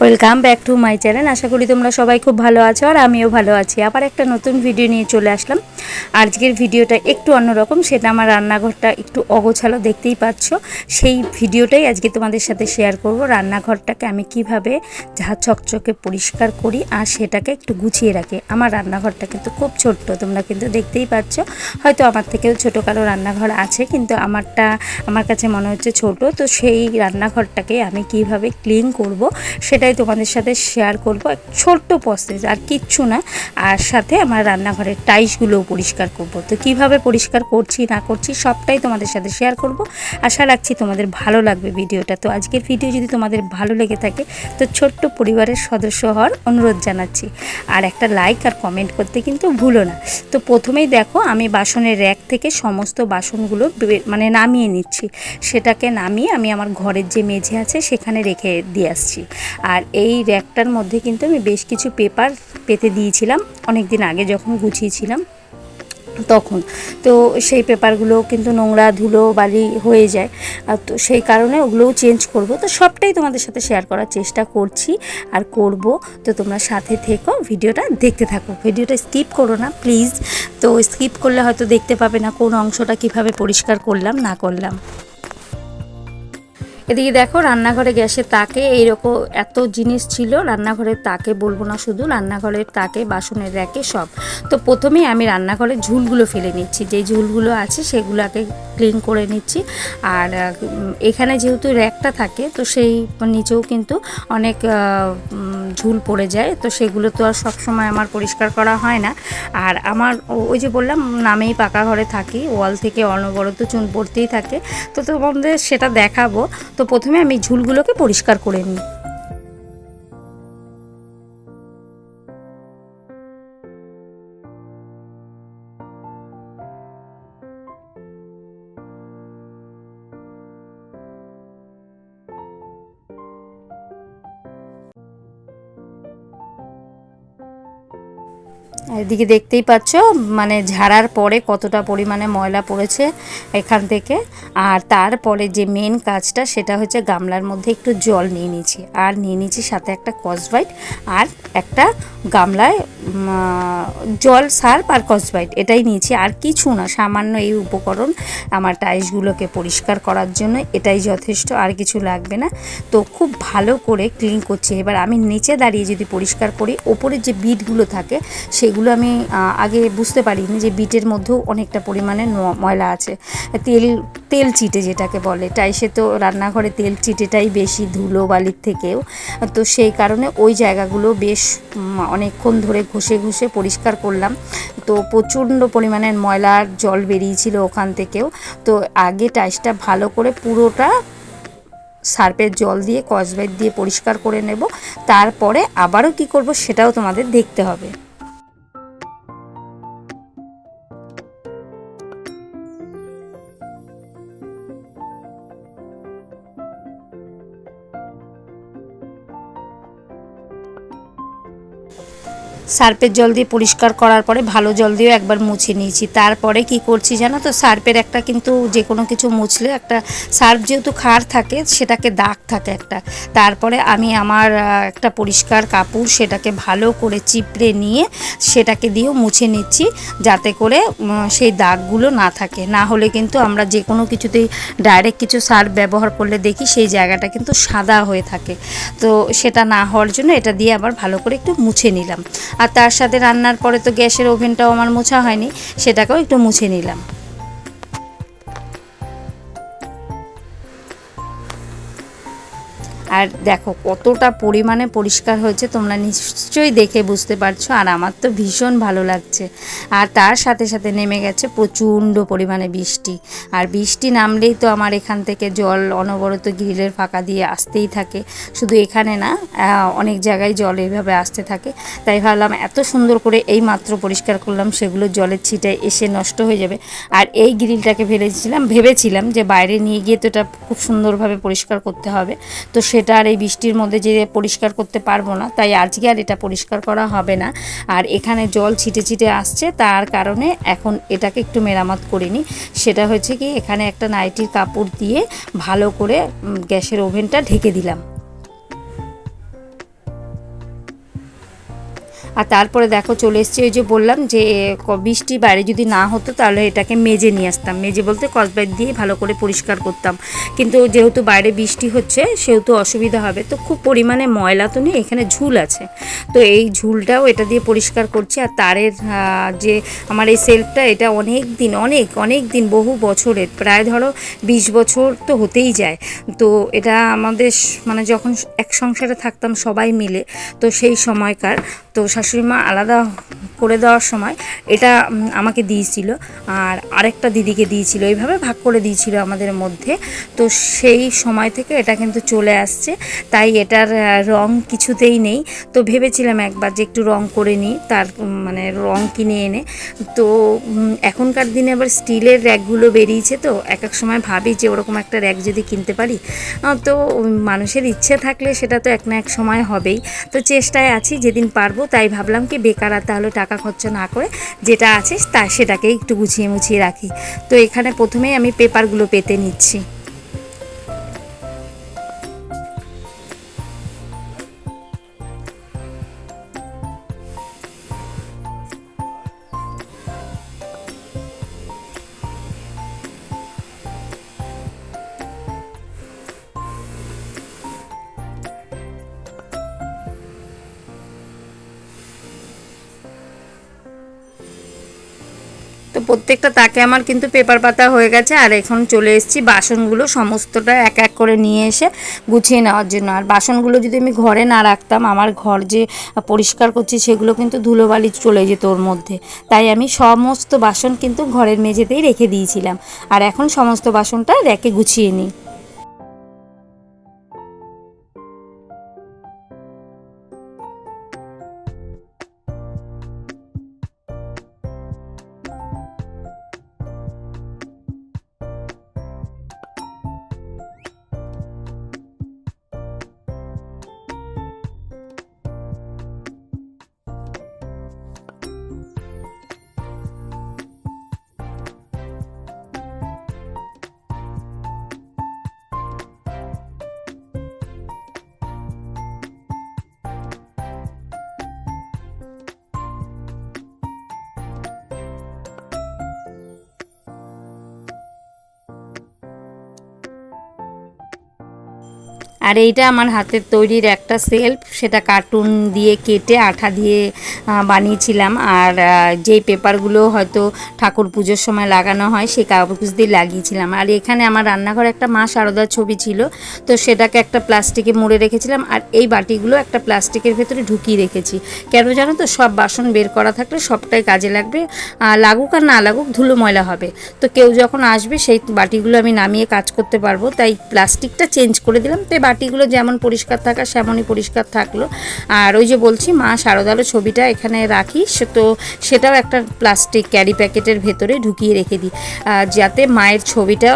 Welcome back to my channel. আশা করি তোমরা সবাই খুব ভালো আছো আর আমিও ভালো আছি। আবার একটা নতুন ভিডিও নিয়ে চলে আসলাম। আজকের ভিডিওটা একটু অন্যরকম, সেটা আমার রান্নাঘরটা একটু অগোছালো, দেখতেই পাচ্ছ। সেই ভিডিওটাই আজকে তোমাদের সাথে শেয়ার করব। রান্নাঘরটাকে আমি কিভাবে ঝাঁ চকচকে পরিষ্কার করি আর সেটাকে একটু গুছিয়ে রাখি। আমার রান্নাঘরটা কিন্তু খুব ছোট্ট, তোমরা কিন্তু দেখতেই পাচ্ছ। হয়তো আমার থেকেও ছোটো কারো রান্নাঘর আছে, কিন্তু আমার কাছে মনে হচ্ছে ছোট। তো সেই রান্নাঘরটাকে আমি কিভাবে ক্লিন করব সেটাই তোমাদের সাথে শেয়ার করব। ছোট্ট প্রসেস, আর কিচ্ছু না। আর সাথে আমার রান্নাঘরের টাইলসগুলোও পরিষ্কার করব। তো কিভাবে পরিষ্কার করছি না করছি সবটাই তোমাদের সাথে শেয়ার করব। আশা রাখছি তোমাদের ভালো লাগবে ভিডিওটা। তো আজকের ভিডিও যদি তোমাদের ভালো লেগে থাকে তো ছোট্ট পরিবারের সদস্য হওয়ার অনুরোধ জানাচ্ছি। আর একটা লাইক আর কমেন্ট করতে কিন্তু ভুলো না। তো প্রথমেই দেখো, আমি বাসনের র্যাক থেকে সমস্ত বাসনগুলো নামিয়ে নিচ্ছি। সেটাকে নামিয়ে আমি আমার ঘরের যে মেঝে আছে সেখানে রেখে দিয়ে আসছি। আর এই র্যাকটার মধ্যে কিন্তু আমি বেশ কিছু পেপার পেতে দিয়েছিলাম অনেক দিন আগে যখন গুছিয়েছিলাম তখন। তো সেই পেপারগুলো কিন্তু নোংরা ধুলো বালি হয়ে যায়, তো সেই কারণে ওগুলোও চেঞ্জ করব। তো সবটাই তোমাদের সাথে শেয়ার করার চেষ্টা করছি আর করব। তো তোমরা সাথে থেকো, ভিডিওটা দেখতে থাকো, ভিডিওটা স্কিপ করো না প্লিজ। তো স্কিপ করলে হয়তো দেখতে পাবে না কোন অংশটা কিভাবে পরিষ্কার করলাম না করলাম। এদিকে দেখো, রান্নাঘরে গ্যাসের তাকে এইরকম এত জিনিস ছিল। রান্নাঘরের তাকে বলবো না, শুধু রান্নাঘরের তাকে, বাসনের র্যাকে সব। তো প্রথমেই আমি রান্নাঘরের ঝুলগুলো ফেলে নিচ্ছি, যে ঝুলগুলো আছে সেগুলোকে ক্লিন করে নিচ্ছি। আর এখানে যেহেতু র্যাকটা থাকে তো সেই নিচেও কিন্তু অনেক ঝুল পড়ে যায়, তো সেগুলো তো আর সবসময় আমার পরিষ্কার করা হয় না। আর আমার ওই যে বললাম, নামেই পাকা ঘরে থাকি, ওয়াল থেকে অনবরত চুন পড়তেই থাকে। তো তোমাদের সেটা দেখাবো। তো প্রথমে আমি ঝুলগুলোকে পরিষ্কার করে নিই। এদিকে দেখতেই পাচ্ছ, ঝাড়ার পরে কতটা পরিমাণে ময়লা পড়েছে এখান থেকে। আর তারপরে যে মেন কাজটা সেটা হচ্ছে, গামলার মধ্যে একটু জল নিয়ে নিয়েছি, আর নিয়ে নিয়েছি সাথে একটা স্কচব্রাইট, আর একটা গামলায় জল, সার্ফ আর স্কচব্রাইট, এটাই নিয়েছি। আর কিছু না, সামান্য এই উপকরণ আমার টাইলসগুলোকে পরিষ্কার করার জন্য এটাই যথেষ্ট, আর কিছু লাগবে না। তো খুব ভালো করে ক্লিন করছি। এবার আমি নিচে দাঁড়িয়ে যদি পরিষ্কার করি, ওপরে যে বিটগুলো থাকে সেগুলো আমি আগে বুঝতে পারিনি যে বিটের মধ্যেও অনেকটা পরিমাণে ময়লা আছে। তেল চিটে যেটাকে বলে, টাইসে তো রান্নাঘরে তেল চিটেটাই বেশি ধুলো বালির থেকেও। তো সেই কারণে ওই জায়গাগুলো বেশ অনেকক্ষণ ধরে ঘষে ঘষে পরিষ্কার করলাম। তো প্রচণ্ড পরিমাণের ময়লার জল বেরিয়েছিল ওখান থেকেও। তো আগে টাইসটা ভালো করে পুরোটা সার্ফের জল দিয়ে, স্কচব্রাইট দিয়ে পরিষ্কার করে নেব। তারপরে আবারও কি করব সেটাও তোমাদের দেখতে হবে। সার্ফের জল দিয়ে পরিষ্কার করার পরে ভালো জল দিয়েও একবার মুছে নিয়েছি। তারপরে কি করছি জানো তো, সার্ফের একটা কিন্তু যে কোনো কিছু মুছলে একটা, সার্ফ যেহেতু ক্ষার থাকে সেটাকে দাগ থাকে একটা। তারপরে আমি আমার একটা পরিষ্কার কাপড় সেটাকে ভালো করে চিপড়ে নিয়ে সেটাকে দিয়েও মুছে নিচ্ছি, যাতে করে সেই দাগগুলো না থাকে। না হলে কিন্তু আমরা যে কোনো কিছুতেই ডাইরেক্ট কিছু সার্ফ ব্যবহার করলে দেখি সেই জায়গাটা কিন্তু সাদা হয়ে থাকে। তো সেটা না হওয়ার জন্য এটা দিয়ে আবার ভালো করে একটু মুছে নিলাম। আর তার সাথে রান্নার পরে তো গ্যাসের ওভেনটাও আমার মোছা হয়নি, সেটাকেও একটু মুছে নিলাম। আর দেখো কতটা পরিমাণে পরিষ্কার হয়েছে, তোমরা নিশ্চয়ই দেখে বুঝতে পারছো। আর আমার তো ভীষণ ভালো লাগছে। আর তার সাথে সাথে নেমে গেছে প্রচণ্ড পরিমাণে বৃষ্টি। আর বৃষ্টি নামলেই তো আমার এখান থেকে জল অনবরত গ্রিলের ফাঁকা দিয়ে আসতেই থাকে। শুধু এখানে না, অনেক জায়গায় জল এইভাবে আসতে থাকে। তাই ভাবলাম এত সুন্দর করে এই মাত্র পরিষ্কার করলাম, সেগুলো জলের ছিটায় এসে নষ্ট হয়ে যাবে। আর এই গ্রিলটাকে ভেবেছিলাম যে বাইরে নিয়ে গিয়ে তো এটা খুব সুন্দরভাবে পরিষ্কার করতে হবে। তো সেটা আর এই বৃষ্টির মধ্যে যে পরিষ্কার করতে পারবো না, তাই আজকে আর এটা পরিষ্কার করা হবে না। আর এখানে জল ছিটে ছিটে আসছে, তার কারণে এখন এটাকে একটু মেরামত করে নিই। সেটা হচ্ছে কি, এখানে একটা নাইটির কাপড় দিয়ে ভালো করে গ্যাসের ওভেনটা ঢেকে দিলাম। আর তারপরে দেখো চলে এসেছি, ওই যে বললাম যে বৃষ্টি বাইরে যদি না হতো তাহলে এটাকে মেজে নিয়ে আসতাম, মেজে বলতে স্কচব্রাইট দিয়ে ভালো করে পরিষ্কার করতাম। কিন্তু যেহেতু বাইরে বৃষ্টি হচ্ছে সেহেতু অসুবিধা হবে, তো খুব পরিমাণে ময়লা তো নেই, এখানে ঝুল আছে, তো এই ঝুলটাও এটা দিয়ে পরিষ্কার করছি। আর তারের যে আমার এই সেলফটা, এটা অনেক দিন বহু বছরের, প্রায় ধরো 20 বছর তো হতেই যায়। তো এটা আমাদের মানে যখন এক সংসারে থাকতাম সবাই মিলে, তো সেই সময়কার, তো শাশুড়ি মা আলাদা করে দেওয়ার সময় এটা আমাকে দিয়েছিল, আর আরেকটা দিদিকে দিয়েছিল, এইভাবে ভাগ করে দিয়েছিল আমাদের মধ্যে। তো সেই সময় থেকে এটা কিন্তু চলে আসছে, তাই এটার রং কিছুতেই নেই। তো ভেবেছিলাম একবার যে একটু রং করে নিই, তার মানে রং কিনে এনে। তো এখনকার দিনে আবার স্টিলের র্যাকগুলো বেরিয়েছে, তো এক এক সময় ভাবি যে ওরকম একটা র্যাক যদি কিনতে পারি। তো মানুষের ইচ্ছে থাকলে সেটা তো এক না এক সময় হবেই, তো চেষ্টায় আছি, যেদিন পারবো। তাই ভাবলাম কি বেকার আর তাহলে টাকা খরচা না করে যেটা আছে সেটাকেই একটু গুছিয়ে মুছিয়ে রাখি। তো এখানে প্রথমেই আমি পেপারগুলো পেতে নিচ্ছি। তো প্রত্যেকটা তাকে আমার কিন্তু পেপার পাতা হয়ে গেছে, আর এখন চলে এসেছি বাসনগুলো সমস্তটা এক এক করে নিয়ে এসে গুছিয়ে নেওয়ার জন্য। আর বাসনগুলো যদি আমি ঘরে না রাখতাম, আমার ঘর যে পরিষ্কার করছি সেগুলো কিন্তু ধুলোবালি চলে যেত ওর মধ্যে, তাই আমি সমস্ত বাসন কিন্তু ঘরের মেঝেতেই রেখে দিয়েছিলাম। আর এখন সমস্ত বাসনটা রেখে গুছিয়ে নিই। আর এইটা আমার হাতের তৈরির একটা সেলফ, সেটা কার্টুন দিয়ে কেটে আঠা দিয়ে বানিয়েছিলাম। আর যেই পেপারগুলো হয়তো ঠাকুর পুজোর সময় লাগানো হয় সেই কাগজ দিয়ে লাগিয়েছিলাম। আর এখানে আমার রান্নাঘরে একটা মা শারদার ছবি ছিল, তো সেটাকে একটা প্লাস্টিকে মুড়ে রেখেছিলাম। আর এই বাটিগুলো একটা প্লাস্টিকের ভেতরে ঢুকিয়ে রেখেছি, কেন জানো তো, সব বাসন বের করা থাকলে সবটাই কাজে লাগবে, লাগুক আর না লাগুক ধুলো ময়লা হবে, তো কেউ যখন আসবে সেই বাটিগুলো আমি নামিয়ে কাজ করতে পারবো, তাই প্লাস্টিকটা চেঞ্জ করে দিলাম। তো বাটিগুলো যেমন পরিষ্কার থাকা সেমনই পরিষ্কার থাকলো। আর ওই যে বলছি মা শারদারও ছবিটা এখানে রাখি, তো সেটাও একটা প্লাস্টিক ক্যারি প্যাকেটের ভেতরে ঢুকিয়ে রেখে দিই, যাতে মায়ের ছবিটা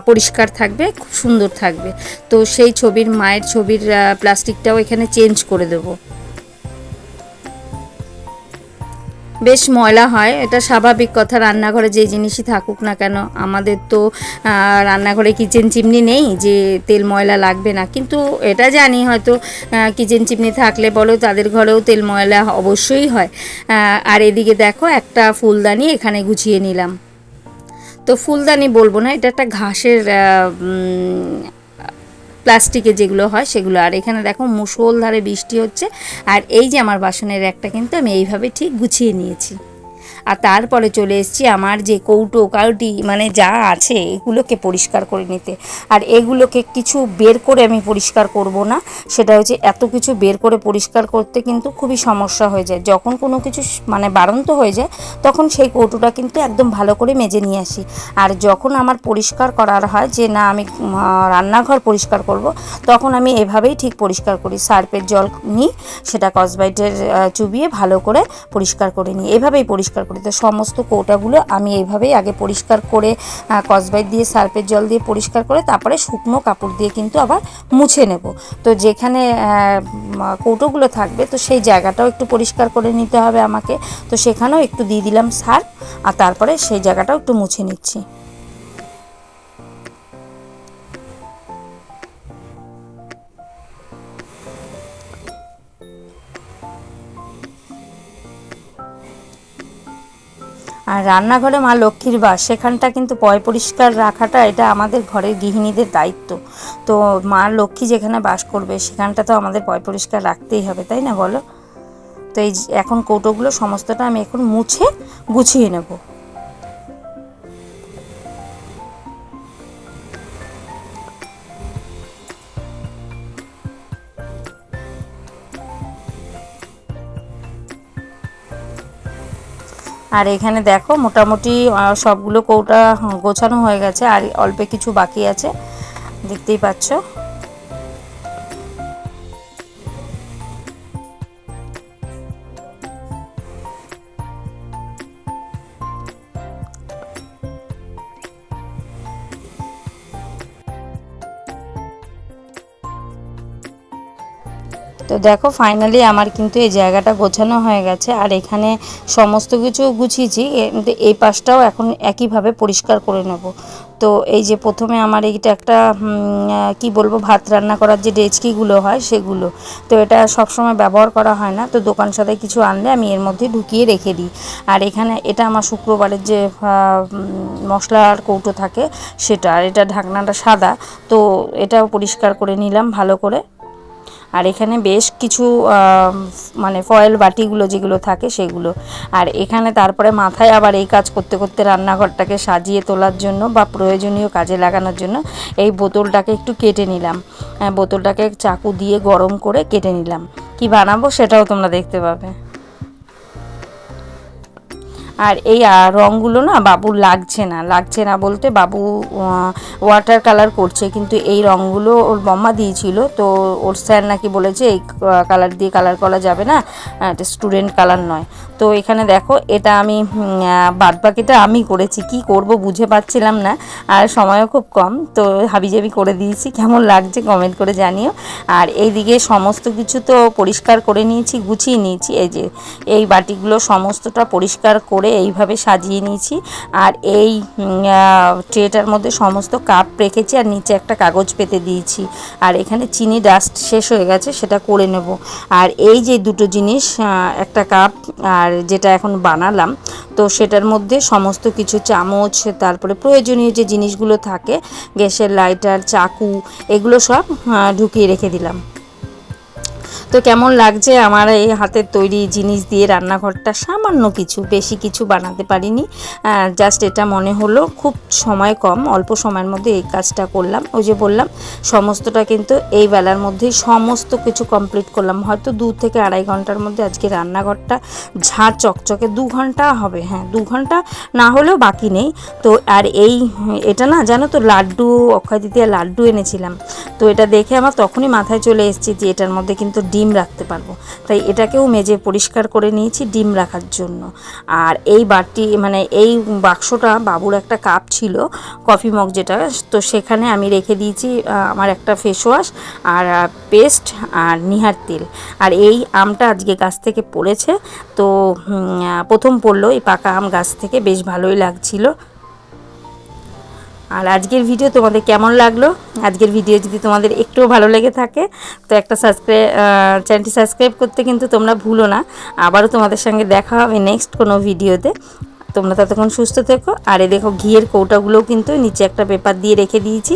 পরিষ্কার থাকবে, খুব সুন্দর থাকবে। তো সেই মায়ের ছবির প্লাস্টিকটাও এখানে চেঞ্জ করে দেবো। বেশ ময়লা হয়, এটা স্বাভাবিক কথা, রান্নাঘরে যে জিনিসই থাকুক না কেন। আমাদের তো রান্নাঘরে কিচেন চিমনি নেই যে তেল ময়লা লাগবে না, কিন্তু এটা জানি হয়তো কিচেন চিমনি থাকলে বলো তাদের ঘরেও তেল ময়লা অবশ্যই হয়। আর এদিকে দেখো একটা ফুলদানি এখানে গুছিয়ে নিলাম। তো ফুলদানি বলবো না, এটা একটা ঘাসের প্লাস্টিকে যেগুলো হয় সেগুলো। আর এখানে দেখো মুষলধারে বৃষ্টি হচ্ছে, আর এই যে আমার বাসনের একটা কিন্তু আমি এইভাবে ঠিক গুছিয়ে নিয়েছি। আর তারপরে চলে এসেছি আমার যে কৌটো কাউটি মানে যা আছে এগুলোকে পরিষ্কার করে নিতে। আর এগুলোকে কিছু বের করে আমি পরিষ্কার করব না, সেটা হচ্ছে এত কিছু বের করে পরিষ্কার করতে কিন্তু খুবই সমস্যা হয়ে যায়। যখন কোনো কিছু মানে বাড়ন্ত হয়ে যায় তখন সেই কৌটোটা কিন্তু একদম ভালো করে মেজে নিয়ে আসি। আর যখন আমার পরিষ্কার করার হয় যে না আমি রান্নাঘর পরিষ্কার করব, তখন আমি এভাবেই ঠিক পরিষ্কার করি, সার্ফের জল নিই, সেটা স্কচব্রাইটের চুবিয়ে ভালো করে পরিষ্কার করে নিই, এভাবেই পরিষ্কার করি। তো সমস্ত কৌটাগুলো আমি এইভাবেই আগে পরিষ্কার করে স্কচব্রাইট দিয়ে সার্ফের জল দিয়ে পরিষ্কার করে তারপরে শুকনো কাপড় দিয়ে কিন্তু আবার মুছে নেব। তো যেখানে কৌটোগুলো থাকবে তো সেই জায়গাটাও একটু পরিষ্কার করে নিতে হবে আমাকে, তো সেখানেও একটু দিয়ে দিলাম সার্ফ, আর তারপরে সেই জায়গাটাও একটু মুছে নিচ্ছি। আর রান্নাঘরে মা লক্ষ্মীর বাস, সেখানটা কিন্তু পয় পরিষ্কার রাখাটা এটা আমাদের ঘরের গৃহিণীদের দায়িত্ব। তো মা লক্ষ্মী যেখানে বাস করবে সেখানটা তো আমাদের পয় পরিষ্কার রাখতেই হবে, তাই না বলো? তো এই এখন কৌটোগুলো সমস্তটা আমি এখন মুছে গুছিয়ে নেব। আর এখানে দেখো মোটামুটি সবগুলো কৌটা গোছানো হয়ে গেছে, আর অল্প কিছু বাকি আছে, দেখতেই পাচ্ছ। তো দেখো ফাইনালি আমার কিন্তু এই জায়গাটা গোছানো হয়ে গেছে, আর এখানে সমস্ত কিছু গুছিয়েছি। এই পাশটাও এখন একইভাবে পরিষ্কার করে নেব। তো এই যে প্রথমে আমার এইটা একটা কি বলবো, ভাত রান্না করার যে ডেচকিগুলো হয় সেগুলো, তো এটা সবসময় ব্যবহার করা হয় না, তো দোকান সাথে কিছু আনলে আমি এর মধ্যে ঢুকিয়ে রেখে দিই। আর এখানে এটা আমার শুক্রবারের যে মশলার কৌটো থাকে সেটা, আর এটা ঢাকনাটা সাদা, তো এটাও পরিষ্কার করে নিলাম ভালো করে। আর এখানে বেশ কিছু মানে ফয়েল বাটিগুলো যেগুলো থাকে সেগুলো। আর এখানে তারপরে মাথায় আবার এই কাজ করতে করতে রান্নাঘরটাকে সাজিয়ে তোলার জন্য বা প্রয়োজনীয় কাজে লাগানোর জন্য এই বোতলটাকে একটু কেটে নিলাম। বোতলটাকে চাকু দিয়ে গরম করে কেটে নিলাম। কি বানাবো সেটাও তোমরা দেখতে পাবে। আর এই রঙগুলো না বাবুর লাগছে না বলতে বাবু ওয়াটার কালার করছে, কিন্তু এই রঙগুলো ওর মাম্মা দিয়েছিল, তো ওর স্যার নাকি বলেছে এই কালার দিয়ে কালার করা যাবে না, এটা স্টুডেন্ট কালার নয়। তো এখানে দেখো এটা আমি বাদবাকিটা আমি করেছি, কি করব বুঝে পাচ্ছিলাম না, আর সময়ও খুব কম, তো হাবিজাবি করে দিয়েছি। কেমন লাগছে কমেন্ট করে জানিও। আর এইদিকে সমস্ত কিছু তো পরিষ্কার করে নিয়েছি, গুছিয়ে নিয়েছি। এই যে এই বাটিগুলো সমস্তটা পরিষ্কার করে এইভাবে সাজিয়ে নিয়েছি। আর এই ট্রেটার মধ্যে সমস্ত কাপ রেখেছি, আর নিচে একটা কাগজ পেতে দিয়েছি। আর এখানে চিনি ডাস্ট শেষ হয়ে গেছে, সেটা করে নেব। আর এই যে দুটো জিনিস, একটা কাপ আর যেটা এখন বানালাম, তো সেটার মধ্যে সমস্ত কিছু চামচ, তারপরে প্রয়োজনীয় যে জিনিসগুলো থাকে, গ্যাসের লাইটার, চাকু, এগুলো সব ঢুকিয়ে রেখে দিলাম। তো কেমন লাগছে আমার এই হাতের তৈরি জিনিস দিয়ে রান্নাঘরটা? সামান্য কিছু, বেশি কিছু বানাতে পারিনি, জাস্ট এটা মনে হলো খুব সময় কম, অল্প সময়ের মধ্যে এই কাজটা করলাম। ওই যে বললাম সমস্তটা কিন্তু এই বেলার মধ্যেই সমস্ত কিছু কমপ্লিট করলাম। হয়তো 2 থেকে আড়াই ঘন্টার মধ্যে আজকে রান্নাঘরটা ঝাঁ চকচকে, 2 ঘন্টা হবে, হ্যাঁ 2 ঘন্টা না হলেও বাকি নেই। তো আর এটা না জানো তো, লাড্ডু, অক্ষয় তৃতীয়া লাড্ডু এনেছিলাম, তো এটা দেখে আমার তখনই মাথায় চলে এসেছে যে এটার মধ্যে কিন্তু ডিম রাখতে পারবো, তাই এটাকেও মেজে পরিষ্কার করে নিয়েছি ডিম রাখার জন্য। আর এই বাটি মানে এই বাক্সটা বাবুর একটা কাপ ছিল, কফি মগ যেটা, তো সেখানে আমি রেখে দিয়েছি আমার একটা ফেস ওয়াশ আর পেস্ট আর নিহার তেল। আর এই আমটা আজকে গাছ থেকে পড়েছে, তো প্রথম পড়লো এই পাকা আম গাছ থেকে, বেশ ভালোই লাগছিলো। আর আজকের ভিডিও তোমাদের কেমন লাগলো? আজকের ভিডিও যদি তোমাদের একটুও ভালো লেগে থাকে তো একটা চ্যানেলটি সাবস্ক্রাইব করতে কিন্তু তোমরা ভুলো না। আবারও তোমাদের সঙ্গে দেখা হবে নেক্সট কোনো ভিডিওতে। তোমরা ততক্ষণ সুস্থ থেকো। আর এই দেখো ঘিয়ের কৌটাগুলোও কিন্তু নিচে একটা পেপার দিয়ে রেখে দিয়েছি।